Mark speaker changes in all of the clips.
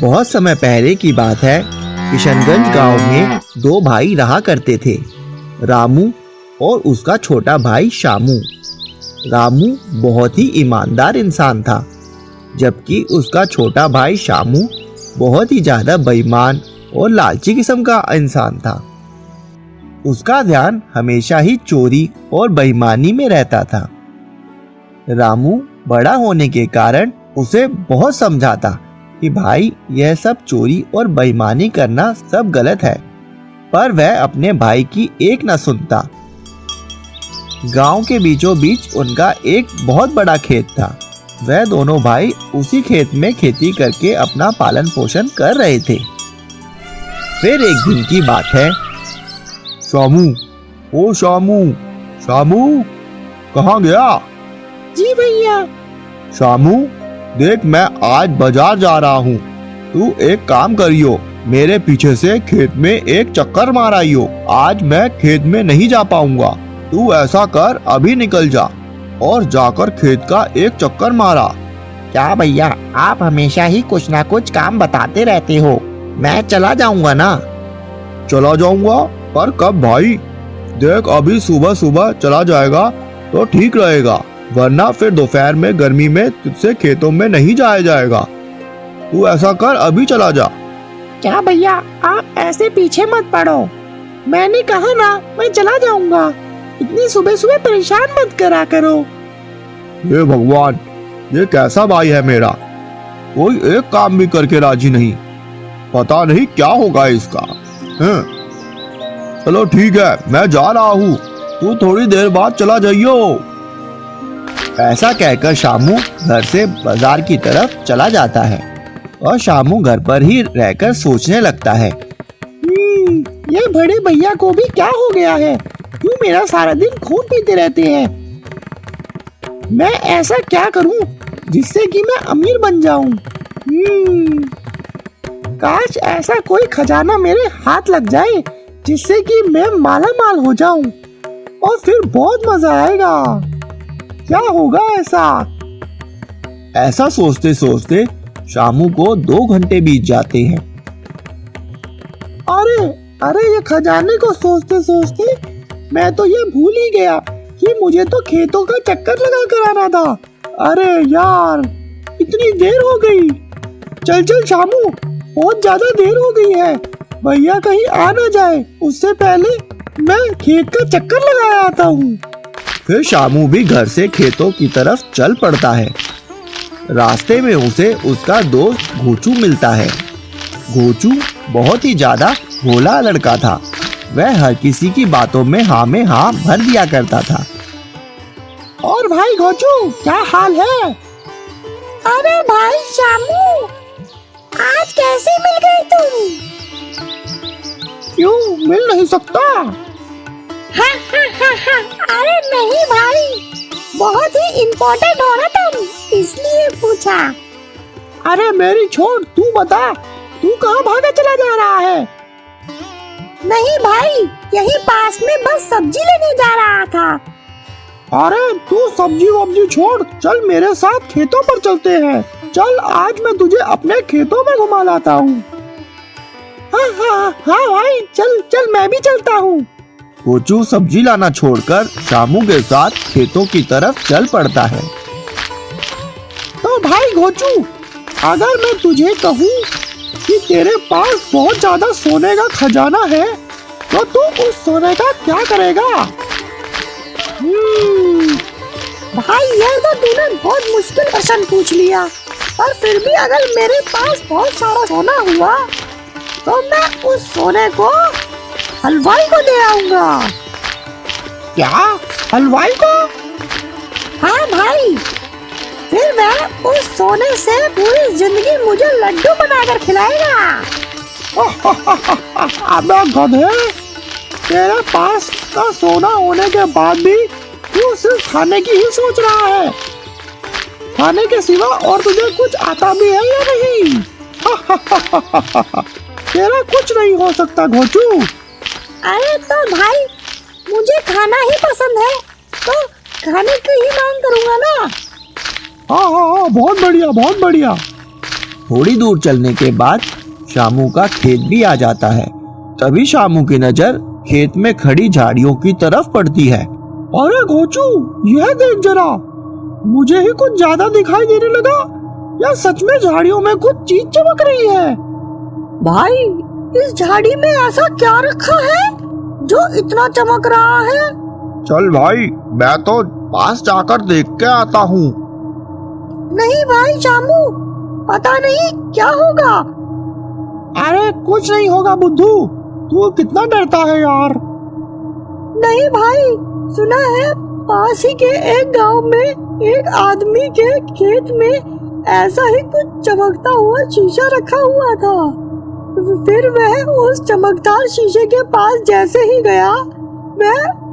Speaker 1: बहुत समय पहले की बात है। किशनगंज गांव में दो भाई रहा करते थे, रामू और उसका छोटा भाई शामू। रामू बहुत ही ईमानदार इंसान था, जबकि उसका छोटा भाई शामू बहुत ही ज्यादा बेईमान और लालची किस्म का इंसान था। उसका ध्यान हमेशा ही चोरी और बेईमानी में रहता था। रामू बड़ा होने के कारण उसे बहुत समझाता कि भाई यह सब चोरी और बेईमानी करना सब गलत है, पर वह अपने भाई की एक न सुनता। गांव के बीचों बीच उनका एक बहुत बड़ा खेत था। वह दोनों भाई उसी खेत में खेती करके अपना पालन पोषण कर रहे थे। फिर एक दिन की बात है। शामू, ओ शामू, शामू कहाँ गया?
Speaker 2: जी भैया।
Speaker 1: शामू देख, मैं आज बाजार जा रहा हूँ। तू एक काम करियो, मेरे पीछे से खेत में एक चक्कर मार आइयो। आज मैं खेत में नहीं जा पाऊंगा। तू ऐसा कर, अभी निकल जा और जाकर खेत का एक चक्कर मारा।
Speaker 2: क्या भैया, आप हमेशा ही कुछ ना कुछ काम बताते रहते हो। मैं चला जाऊंगा ना।
Speaker 1: चला जाऊंगा? पर कब भाई? देख, अभी सुबह सुबह चला जाएगा तो ठीक रहेगा, वरना फिर दोपहर में गर्मी में तुझसे खेतों में नहीं जाया जाएगा। तू ऐसा कर, अभी चला जा।
Speaker 2: क्या भैया, आप ऐसे पीछे मत पड़ो। मैंने कहा ना, मैं चला जाऊंगा। इतनी सुबह सुबह परेशान मत करा करो।
Speaker 1: हे भगवान, ये कैसा भाई है मेरा, कोई एक काम भी करके राजी नहीं। पता नहीं क्या होगा इसका। चलो ठीक है, मैं जा रहा हूँ, तू थोड़ी देर बाद चला जाइयो। ऐसा कहकर शामू घर से बाजार की तरफ चला जाता है और शामू घर पर ही रहकर सोचने लगता है।
Speaker 2: ये बड़े भैया को भी क्या हो गया है? क्यों मेरा सारा दिन खून पीते रहते हैं? मैं ऐसा क्या करूं जिससे कि मैं अमीर बन जाऊं? काश ऐसा कोई खजाना मेरे हाथ लग जाए जिससे कि मैं माला माल हो जाऊं, और फिर बहुत मजा आएगा। क्या होगा ऐसा?
Speaker 1: ऐसा सोचते सोचते शामू को 2 घंटे बीत जाते हैं।
Speaker 2: अरे ये खजाने को सोचते सोचते मैं तो ये भूल ही गया कि मुझे तो खेतों का चक्कर लगा कर आना था। अरे यार, इतनी देर हो गई। चल शामू, बहुत ज्यादा देर हो गई है। भैया कहीं आ ना जाए, उससे पहले मैं खेत का चक्कर लगा आता हूँ।
Speaker 1: फिर शामू भी घर से खेतों की तरफ चल पड़ता है। रास्ते में उसे उसका दोस्त घोचू मिलता है। घोचू बहुत ही ज्यादा भोला लड़का था। वह हर किसी की बातों में हाँ भर दिया करता था।
Speaker 2: और भाई घोचू, क्या हाल है? अरे भाई शामू, आज कैसे मिल गए तुम? क्यों मिल नहीं सकता? अरे नहीं भाई, बहुत ही इम्पोर्टेंट हो ना तुम, इसलिए पूछा। अरे मेरी छोड़, तू बता, तू कहाँ भागा चला जा रहा है? नहीं भाई, यहीं पास में बस सब्जी लेने जा रहा था। अरे तू सब्जी वब्जी छोड़, चल मेरे साथ खेतों पर चलते हैं। चल, आज मैं तुझे अपने खेतों में घुमा लाता हूँ। हाँ भाई, चल मैं भी चलता हूँ।
Speaker 1: घोचू सब्जी लाना छोड़कर शामू के साथ खेतों की तरफ चल पड़ता है।
Speaker 2: तो भाई घोचू, अगर मैं तुझे कहूँ कि तेरे पास बहुत ज्यादा सोने का खजाना है, तो तू उस सोने का क्या करेगा? भाई यार, तो तूने बहुत मुश्किल प्रश्न पूछ लिया। पर फिर भी अगर मेरे पास बहुत सारा सोना हुआ तो मैं उस सोने को हलवाई को दे आऊंगा। क्या? हलवाई को? हाँ भाई, फिर वह उस सोने से पूरी जिंदगी मुझे लड्डू बनाकर खिलाएगा। अबे गधे, तेरे पास का सोना होने के बाद भी तू सिर्फ खाने की ही सोच रहा है। खाने के सिवा और तुझे कुछ आता भी है या नहीं? तेरा कुछ नहीं हो सकता घोचू। अरे तो भाई, मुझे खाना ही पसंद है, तो खाने की ही मांग करूंगा ना। हाँ, बहुत बढ़िया बहुत बढ़िया।
Speaker 1: थोड़ी दूर चलने के बाद शामू का खेत भी आ जाता है। तभी शामू की नजर खेत में खड़ी झाड़ियों की तरफ पड़ती है। अरे घोचू, यह देख जरा, मुझे ही कुछ ज्यादा दिखाई देने लगा या सच में झाड़ियों में कुछ चीज चमक रही है?
Speaker 2: भाई, इस झाड़ी में ऐसा क्या रखा है जो इतना चमक रहा है?
Speaker 1: चल भाई, मैं तो पास जाकर देख के आता हूँ।
Speaker 2: नहीं भाई शामू, पता नहीं क्या होगा।
Speaker 1: अरे कुछ नहीं होगा बुद्धू, तू कितना डरता है यार।
Speaker 2: नहीं भाई, सुना है पास ही के एक गांव में एक आदमी के खेत में ऐसा ही कुछ चमकता हुआ शीशा रखा हुआ था। फिर वह उस चमकदार शीशे के पास जैसे ही गया,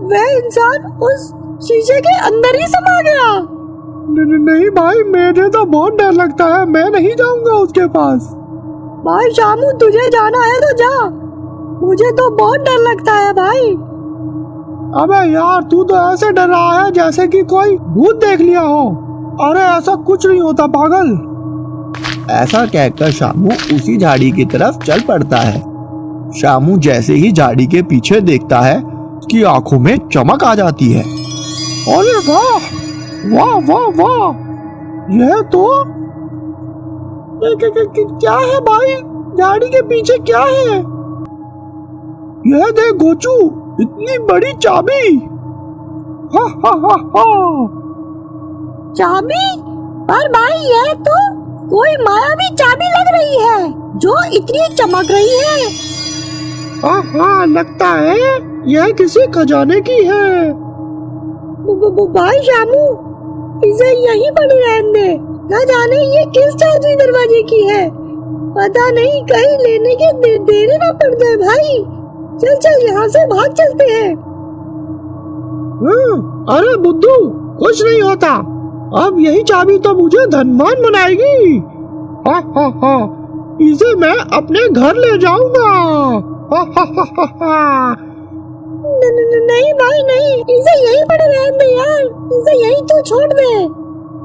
Speaker 2: वह इंसान उस शीशे के अंदर ही समा गया।
Speaker 1: नहीं भाई, मुझे तो बहुत डर लगता है, मैं नहीं जाऊंगा उसके पास।
Speaker 2: भाई शामू, तुझे जाना है तो जा, मुझे तो बहुत डर लगता है भाई।
Speaker 1: अबे यार, तू तो ऐसे डर रहा है जैसे कि कोई भूत देख लिया हो। अरे ऐसा कुछ नहीं होता पागल। ऐसा कहकर शामू उसी झाड़ी की तरफ चल पड़ता है। शामू जैसे ही झाड़ी के पीछे देखता है, उसकी आंखों में चमक आ जाती है। अरे वाह वाह वाह वाह, यह तो क्या है भाई? झाड़ी के पीछे क्या है? यह देख गोचू, इतनी बड़ी चाबी। हा हा हा हा।
Speaker 2: चाबी? पर भाई, यह तो कोई मायावी चाबी लग रही है जो इतनी चमक रही है।
Speaker 1: हाँ, लगता है यह किसी खजाने की है।
Speaker 2: भाई शामू, इसे यहीं पड़ी रहने दे, न जाने ये किस चाबी दरवाजे की है। पता नहीं कहीं लेने के देने ना पड़ जाए भाई। चल चल, यहाँ से भाग चलते हैं।
Speaker 1: अरे बुद्धू, कुछ नहीं होता, अब यही चाबी तो मुझे धनवान बनाएगी। हा हा हा, इसे मैं अपने घर ले जाऊंगा। हा हा हा हा हा।
Speaker 2: नहीं भाई नहीं, इसे यहीं पड़े रहने दे यार, इसे यहीं तो छोड़ दे।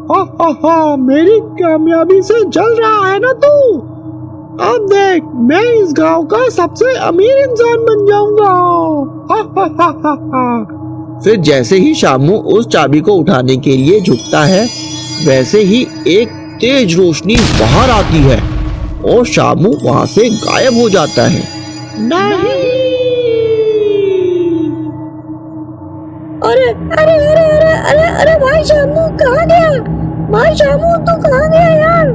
Speaker 1: हा हा हा, मेरी कामयाबी से जल रहा है ना तू? अब देख, मैं इस गांव का सबसे अमीर इंसान बन जाऊंगा। हा हा हा हा हा। फिर जैसे ही शामू उस चाबी को उठाने के लिए झुकता है, वैसे ही एक तेज रोशनी बाहर आती है और शामू वहां से गायब हो जाता है। नहीं।
Speaker 2: अरे अरे अरे अरे अरे अरे भाई शामू कहाँ गया? भाई शामू तू कहाँ गया यार?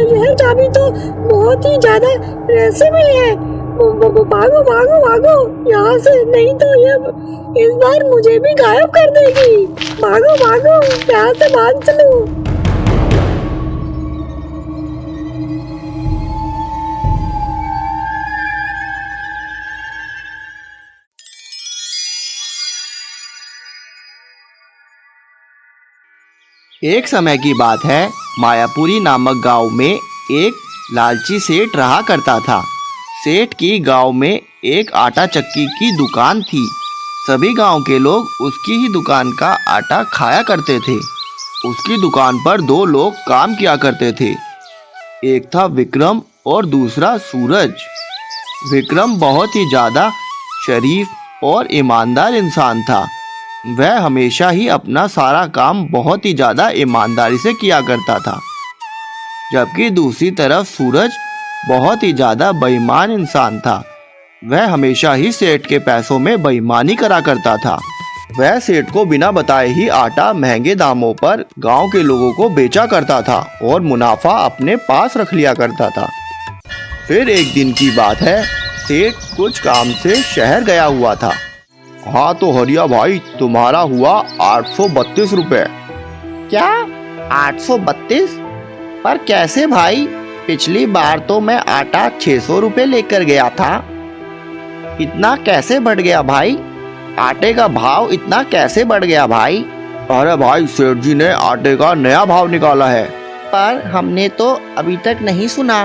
Speaker 2: यह चाबी तो बहुत ही ज्यादा रहस्यमय है। भागो भागो भागो यहाँ से, नहीं तो ये इस बार मुझे भी गायब कर देगी। भागो भागो, यहाँ से भाग चलो।
Speaker 1: एक समय की बात है, मायापुरी नामक गांव में एक लालची सेठ रहा करता था। सेठ की गांव में एक आटा चक्की की दुकान थी। सभी गांव के लोग उसकी ही दुकान का आटा खाया करते थे। उसकी दुकान पर दो लोग काम किया करते थे, एक था विक्रम और दूसरा सूरज। विक्रम बहुत ही ज़्यादा शरीफ और ईमानदार इंसान था। वह हमेशा ही अपना सारा काम बहुत ही ज़्यादा ईमानदारी से किया करता था, जबकि दूसरी तरफ सूरज बहुत ही ज़्यादा बेईमान इंसान था। वह हमेशा ही सेठ के पैसों में बेईमानी करा करता था। वह सेठ को बिना बताए ही आटा महंगे दामों पर गांव के लोगों को बेचा करता था और मुनाफा अपने पास रख लिया करता था। फिर एक दिन की बात है, सेठ कुछ काम से शहर गया हुआ था। हाँ तो हरिया भाई, तुम्हारा हुआ 832 रुपए।
Speaker 2: क्या 832? पर कैसे भाई? पिछली बार तो मैं आटा 600 रुपए लेकर गया था। इतना कैसे बढ़ गया भाई? आटे का भाव इतना कैसे बढ़ गया भाई?
Speaker 1: अरे भाई, सेठ जी ने आटे का नया भाव निकाला है।
Speaker 2: पर हमने तो अभी तक नहीं सुना।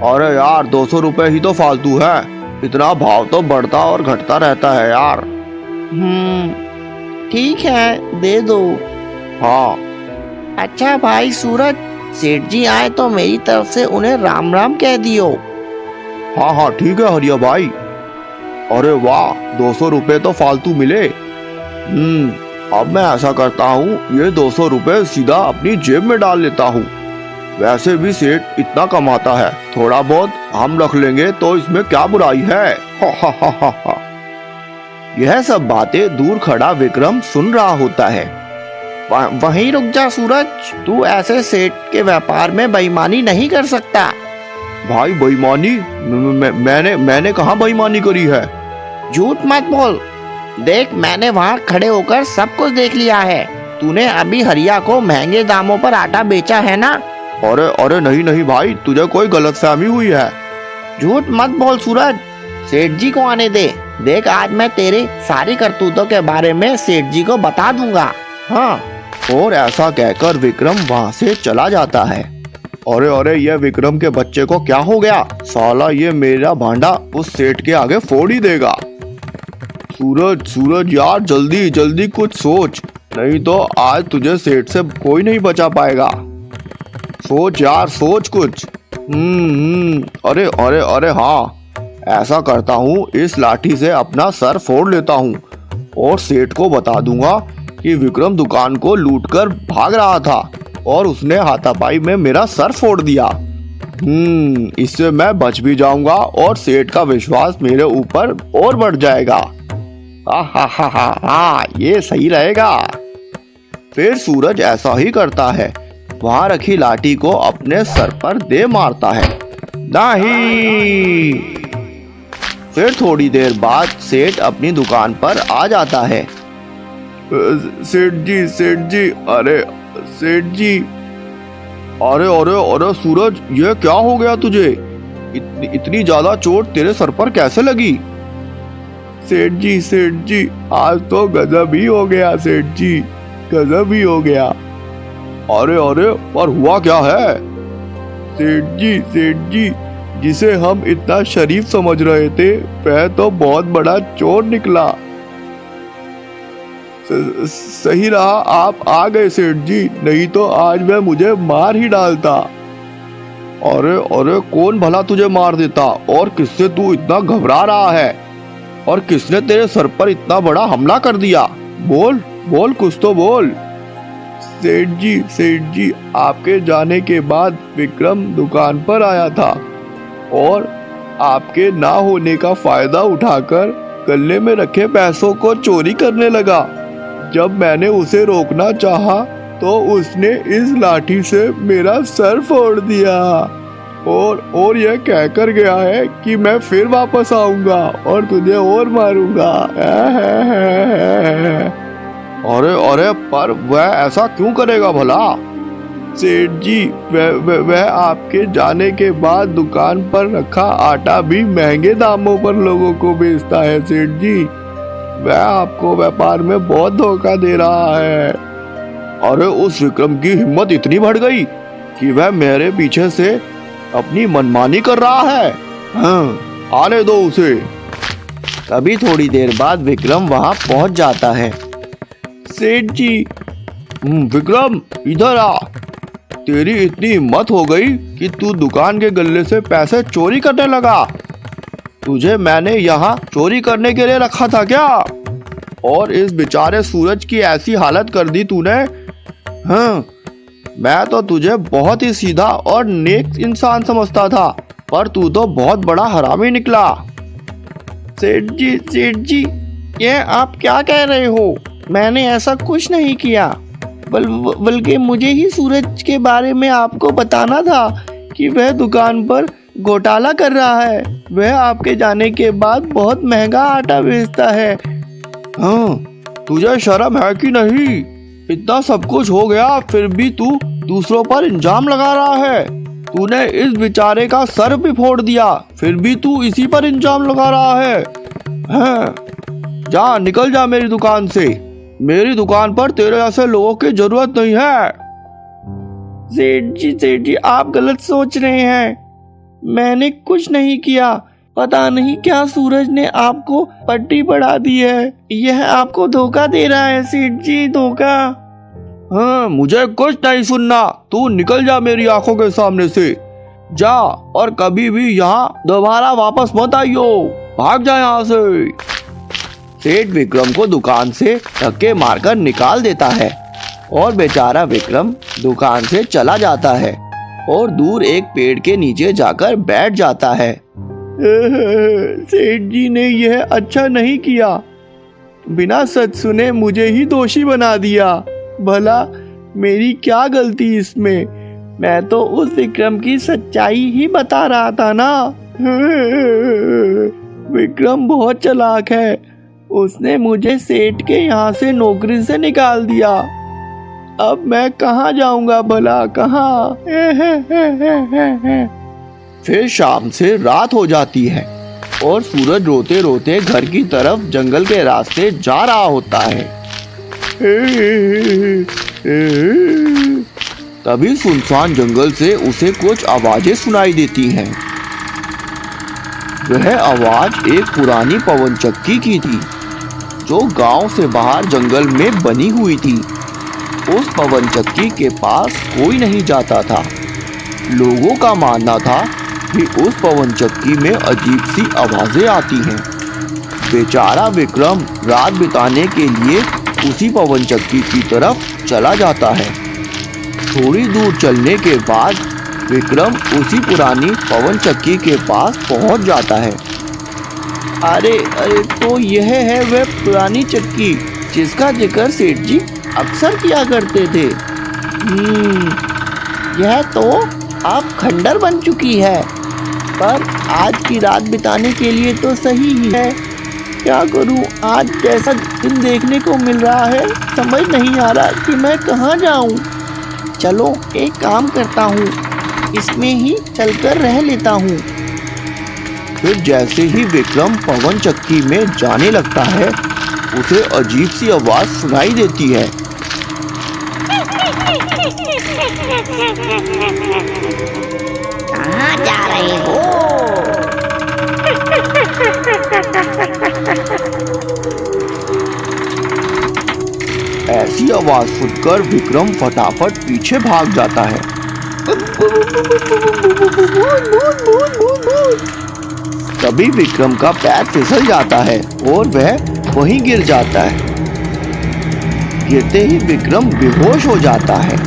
Speaker 1: अरे यार, 200 रुपए ही तो फालतू है, इतना भाव तो बढ़ता और घटता रहता है यार।
Speaker 2: ठीक है, दे दो।
Speaker 1: हाँ।
Speaker 2: अच्छा भाई सूरज, सेठ जी आए तो मेरी तरफ से उन्हें राम राम कह दियो।
Speaker 3: हाँ हाँ ठीक है हरिया भाई। अरे वाह, 200 रुपए तो फालतू मिले। अब मैं ऐसा करता हूँ, ये 200 रुपए सीधा अपनी जेब में डाल लेता हूँ। वैसे भी सेठ इतना कमाता है, थोड़ा बहुत हम रख लेंगे तो इसमें क्या बुराई है। हा हा हा हा हा।
Speaker 1: यह सब बातें दूर खड़ा विक्रम सुन रहा होता है।
Speaker 2: वहीं रुक जा सूरज, तू ऐसे सेठ के व्यापार में बेईमानी नहीं कर सकता।
Speaker 3: भाई बेईमानी? मैंने कहाँ बेईमानी करी है?
Speaker 2: झूठ मत बोल। देख, मैंने वहाँ खड़े होकर सब कुछ देख लिया है। तूने अभी हरिया को महंगे दामों पर आटा बेचा है ना?
Speaker 3: अरे अरे नहीं नहीं भाई, तुझे कोई गलतफहमी हुई है।
Speaker 2: झूठ मत बोल सूरज, सेठ जी को आने दे। देख, आज मैं तेरे सारी करतूतों के बारे में सेठ जी को बता दूंगा। हाँ।
Speaker 3: और ऐसा कहकर विक्रम वहाँ से चला जाता है। अरे अरे, ये विक्रम के बच्चे को क्या हो गया? साला ये मेरा भांडा उस सेठ के आगे फोड़ ही देगा। सूरज सूरज यार, जल्दी जल्दी कुछ सोच, नहीं तो आज तुझे सेठ से कोई नहीं बचा पाएगा। सोच यार, सोच कुछ। अरे अरे अरे हाँ, ऐसा करता हूँ, इस लाठी से अपना सर फोड़ लेता हूँ और सेठ को बता दूंगा कि विक्रम दुकान को लूटकर भाग रहा था और उसने हाथापाई में मेरा सर फोड़ दिया। इससे मैं बच भी जाऊंगा और सेठ का विश्वास मेरे ऊपर और बढ़ जाएगा। हा, ये सही रहेगा। फिर सूरज ऐसा ही करता है, वहां रखी लाठी को अपने सर पर दे मारता है। नहीं। फिर थोड़ी देर बाद सेठ अपनी दुकान पर आ जाता है। सेठ जी, अरे सेठ जी, अरे अरे अरे सूरज, ये क्या हो गया तुझे? इतनी ज्यादा चोट तेरे सर पर कैसे लगी? सेठ जी, आज तो गजब ही हो गया सेठ जी, गजब ही हो गया। अरे अरे, पर हुआ क्या है? सेठ जी, जिसे हम इतना शरीफ समझ रहे थे, वह तो बहुत बड़ा चोर निकला। सही रहा आप आ गए सेठ जी, नहीं तो आज वह मुझे मार ही डालता। अरे अरे, कौन भला तुझे मार देता? और किससे तू इतना घबरा रहा है? और किसने तेरे सर पर इतना बड़ा हमला कर दिया? बोल बोल, कुछ तो बोल। सेठ जी, आपके जाने के बाद विक्रम दुकान पर आया था और आपके ना होने का फायदा उठाकर गले में रखे पैसों को चोरी करने लगा। जब मैंने उसे रोकना चाहा तो उसने इस लाठी से मेरा सर फोड़ दिया और यह कहकर गया है कि मैं फिर वापस आऊंगा और तुझे और मारूंगा। अरे अरे, पर वह ऐसा क्यों करेगा भला? सेठ जी, वह आपके जाने के बाद दुकान पर रखा आटा भी महंगे दामों पर लोगों को बेचता है सेठ जी। वह आपको व्यापार में बहुत धोखा दे रहा है। अरे उस विक्रम की हिम्मत इतनी बढ़ गई कि वह मेरे पीछे से अपनी मनमानी कर रहा है। हाँ, आने दो उसे।
Speaker 1: तभी थोड़ी देर बाद विक्रम वहां पहुंच जाता है।
Speaker 3: सेठ जी, विक्रम इधर आ। तेरी इतनी हिम्मत हो गई कि तू दुकान के गल्ले से पैसे चोरी करने लगा। तुझे मैंने यहाँ चोरी करने के लिए रखा था क्या? और इस बेचारे सूरज की ऐसी हालत कर दी तूने। हाँ, मैं तो तुझे बहुत ही सीधा और नेक इंसान समझता था, पर तू तो बहुत बड़ा हरामी निकला।
Speaker 2: सेठ जी, ये आप क्या कह रहे हो? मैंने ऐसा कुछ नहीं किया, बल्कि मुझे ही सूरज के बारे में आपको बताना था कि वह दुकान पर घोटाला कर रहा है। वह आपके जाने के बाद बहुत महंगा आटा बेचता है।
Speaker 3: हाँ, तुझे शर्म है कि नहीं? इतना सब कुछ हो गया फिर भी तू दूसरों पर इल्जाम लगा रहा है। तूने इस बेचारे का सर भी फोड़ दिया, फिर भी तू इसी पर इल्जाम लगा रहा है। हाँ, जा, निकल जा मेरी दुकान से। मेरी दुकान पर तेरे ऐसे लोगों की जरूरत नहीं है।
Speaker 2: सेठ जी, आप गलत सोच रहे हैं। मैंने कुछ नहीं किया। पता नहीं क्या सूरज ने आपको पट्टी पढ़ा दी है। यह आपको धोखा दे रहा है सेठ जी, धोखा।
Speaker 3: हाँ, मुझे कुछ नहीं सुनना। तू निकल जा मेरी आंखों के सामने से। जा और कभी भी यहाँ दोबारा वापस मत आइयो। भाग जा यहाँ से। सेठ विक्रम को दुकान से धक्के मारकर निकाल देता है और बेचारा विक्रम दुकान से चला जाता है और दूर एक पेड़ के नीचे जाकर बैठ जाता है। सेठ जी ने यह अच्छा नहीं किया, बिना सच सुने मुझे ही दोषी बना दिया। भला मेरी क्या गलती इसमें? मैं तो उस विक्रम की सच्चाई ही बता रहा था ना। विक्रम बहुत चालाक है, उसने मुझे सेठ के यहाँ से नौकरी से निकाल दिया। अब मैं कहाँ जाऊंगा भला, कहाँ? फिर शाम से रात हो जाती है और सूरज रोते रोते घर की तरफ जंगल के रास्ते जा रहा होता है। तभी सुनसान जंगल से उसे कुछ आवाजें सुनाई देती हैं। वह आवाज एक पुरानी पवन चक्की की थी जो गांव से बाहर जंगल में बनी हुई थी। उस पवन चक्की के पास कोई नहीं जाता था। लोगों का मानना था कि उस पवन चक्की में अजीब सी आवाजें आती हैं। बेचारा विक्रम रात बिताने के लिए उसी पवन चक्की की तरफ चला जाता है। थोड़ी दूर चलने के बाद विक्रम उसी पुरानी पवन चक्की के पास पहुंच जाता है। अरे अरे, तो यह है वह पुरानी चक्की जिसका जिक्र सेठ जी अक्सर किया करते थे। यह तो अब खंडर बन चुकी है, पर आज की रात बिताने के लिए तो सही ही है। क्या करूं, आज जैसा दिन देखने को मिल रहा है, समझ नहीं आ रहा कि मैं कहाँ जाऊं। चलो एक काम करता हूँ, इसमें ही चलकर रह लेता हूँ। फिर जैसे ही विक्रम पवन चक्की में जाने लगता है, उसे अजीब सी आवाज सुनाई देती है।
Speaker 2: कहाँ जा रहे हो?
Speaker 3: ऐसी आवाज सुनकर विक्रम फटाफट पीछे भाग जाता है। तभी विक्रम का पैर फिसल जाता है और वह वहीं गिर जाता है। गिरते ही विक्रम बेहोश हो जाता है।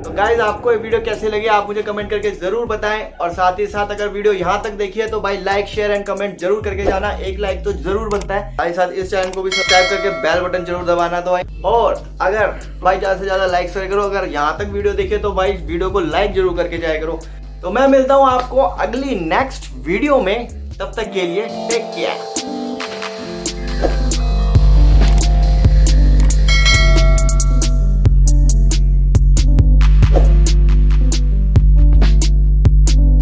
Speaker 1: तो गाइज, आपको ये वीडियो कैसी लगी आप मुझे कमेंट करके जरूर बताएं, और साथ ही साथ अगर वीडियो यहाँ तक देखी है तो भाई लाइक शेयर एंड कमेंट जरूर करके जाना। एक लाइक तो जरूर बनता है। साथ ही साथ इस चैनल को भी सब्सक्राइब करके बेल बटन जरूर दबाना। तो भाई, और अगर भाई ज्यादा से ज्यादा लाइक करो, अगर यहाँ तक वीडियो देखे तो भाई वीडियो को लाइक जरूर करके जाया करो। तो मैं मिलता हूँ आपको अगली नेक्स्ट वीडियो में, तब तक के लिए टेक केयर।